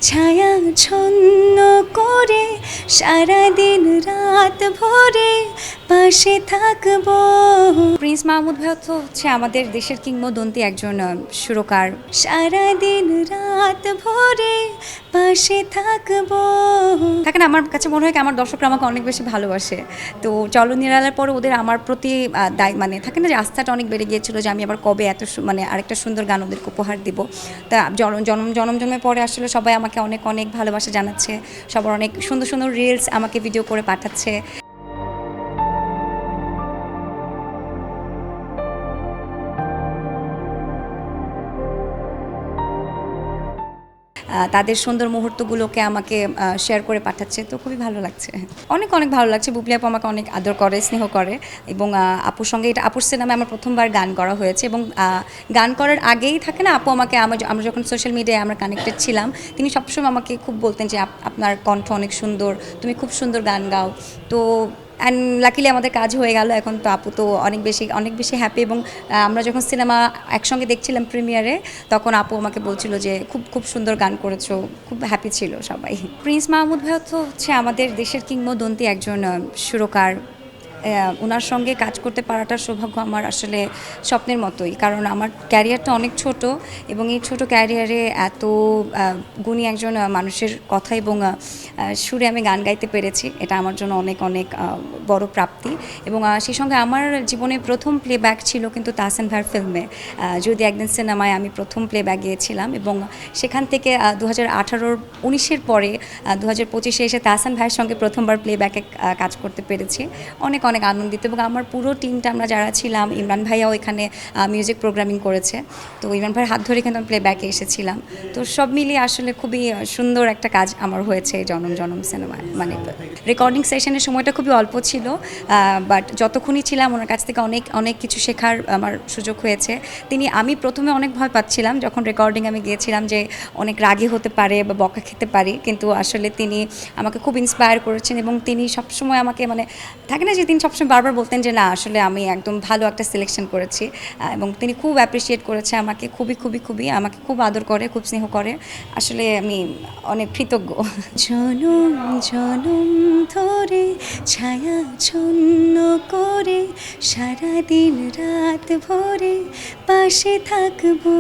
ছায়া ছন্ন করে সারাদিন রাত ভরে পাশে থাকবো। প্রিন্স মাহমুদ ভাই তো হচ্ছে আমাদের দেশের কিংবদন্তি একজন সুরকার। সারাদিন রাত ভরে পাশে থাকবো। থাকে না, আমার কাছে মনে হয় কি আমার দর্শকরা আমাকে অনেক বেশি ভালোবাসে। তো চলো নিরালার পরে ওদের আমার প্রতি মানে থাকে না যে আস্থাটা অনেক বেড়ে গিয়েছিল যে আমি আবার কবে এত মানে আরেকটা সুন্দর গান ওদেরকে উপহার দিব। তা জন্মের পরে আসলে সবাই আমাকে অনেক অনেক ভালোবাসা জানাচ্ছে, সবার অনেক সুন্দর সুন্দর রিলস আমাকে ভিডিও করে পাঠাচ্ছে। তাদের সুন্দর মুহূর্তগুলোকে আমাকে শেয়ার করে পাঠাচ্ছে, তো খুবই ভালো লাগছে। অনেক অনেক ভালো লাগছে। বুবলি আপু আমাকে অনেক আদর করে, স্নেহ করে, এবং আপুর সঙ্গে এটা আপুর সিনেমায় আমার প্রথমবার গান করা হয়েছে। এবং গান করার আগেই থাকে না, আপু আমাকে আমরা যখন সোশ্যাল মিডিয়ায় আমরা কানেক্টেড ছিলাম, তিনি সবসময় আমাকে খুব বলতেন যে আপনার কণ্ঠ অনেক সুন্দর, তুমি খুব সুন্দর গান গাও। তো অ্যান্ড লাকিলি আমাদের কাজ হয়ে গেল। এখন তো আপু তো অনেক বেশি হ্যাপি। এবং আমরা যখন সিনেমা একসঙ্গে দেখছিলাম প্রিমিয়ারে, তখন আপু আমাকে বলছিল যে খুব খুব সুন্দর গান করেছো, খুব হ্যাপি ছিল সবাই। প্রিন্স মাহমুদ ভাই তো হচ্ছে আমাদের দেশের কিংবদন্তি একজন সুরকার। ওনার সঙ্গে কাজ করতে পারাটার সৌভাগ্য আমার আসলে স্বপ্নের মতোই, কারণ আমার ক্যারিয়ারটা অনেক ছোট, এবং এই ছোট ক্যারিয়ারে এত গুণী একজন মানুষের কথা এবং সুরে আমি গান গাইতে পেরেছি, এটা আমার জন্য অনেক অনেক বড় প্রাপ্তি। এবং সেই সঙ্গে আমার জীবনে প্রথম প্লেব্যাক ছিল কিন্তু তাহসান ভাইয়ের ফিল্মে যদি একদিন সিনেমায় আমি প্রথম প্লেব্যাক গিয়েছিলাম। এবং সেখান থেকে 2018-19 পরে 2025 এসে তাহসান ভাইয়ের সঙ্গে প্রথমবার প্লেব্যাকে কাজ করতে পেরেছি। অনেক অনেক আনন্দিত। এবং আমার পুরো টিমটা আমরা যারা ছিলাম, ইমরান ভাইয়াও এখানে মিউজিক প্রোগ্রামিং করেছে, তো ইমরান ভাইয়ের হাত ধরে কিন্তু আমি প্লেব্যাকে এসেছিলাম। তো সব মিলিয়ে আসলে খুবই সুন্দর একটা কাজ আমার হয়েছে এই জনম জনম সিনেমায়। মানে রেকর্ডিং সেশনের সময়টা খুবই অল্প ছিল, বাট যতক্ষণই ছিলাম ওনার কাছ থেকে অনেক অনেক কিছু শেখার আমার সুযোগ হয়েছে। আমি প্রথমে অনেক ভয় পাচ্ছিলাম যখন রেকর্ডিং আমি গিয়েছিলাম যে অনেক রাগী হতে পারে বা বকা খেতে পারি, কিন্তু আসলে তিনি আমাকে খুব ইন্সপায়ার করেছেন। এবং তিনি সবসময় আমাকে মানে থাকে না যে তিনি সবসময় বারবার বলতেন যে না আসলে আমি একদম ভালো একটা সিলেকশন করেছি, এবং তিনি খুব অ্যাপ্রিসিয়েট করেছে আমাকে, খুবই খুবই খুবই আমাকে খুব আদর করে, খুব স্নেহ করে। আসলে আমি অনেক কৃতজ্ঞ। জনম জনম ধরে ছায়া ছন্ন করে সারাদিন রাত ভরে পাশে থাকবো।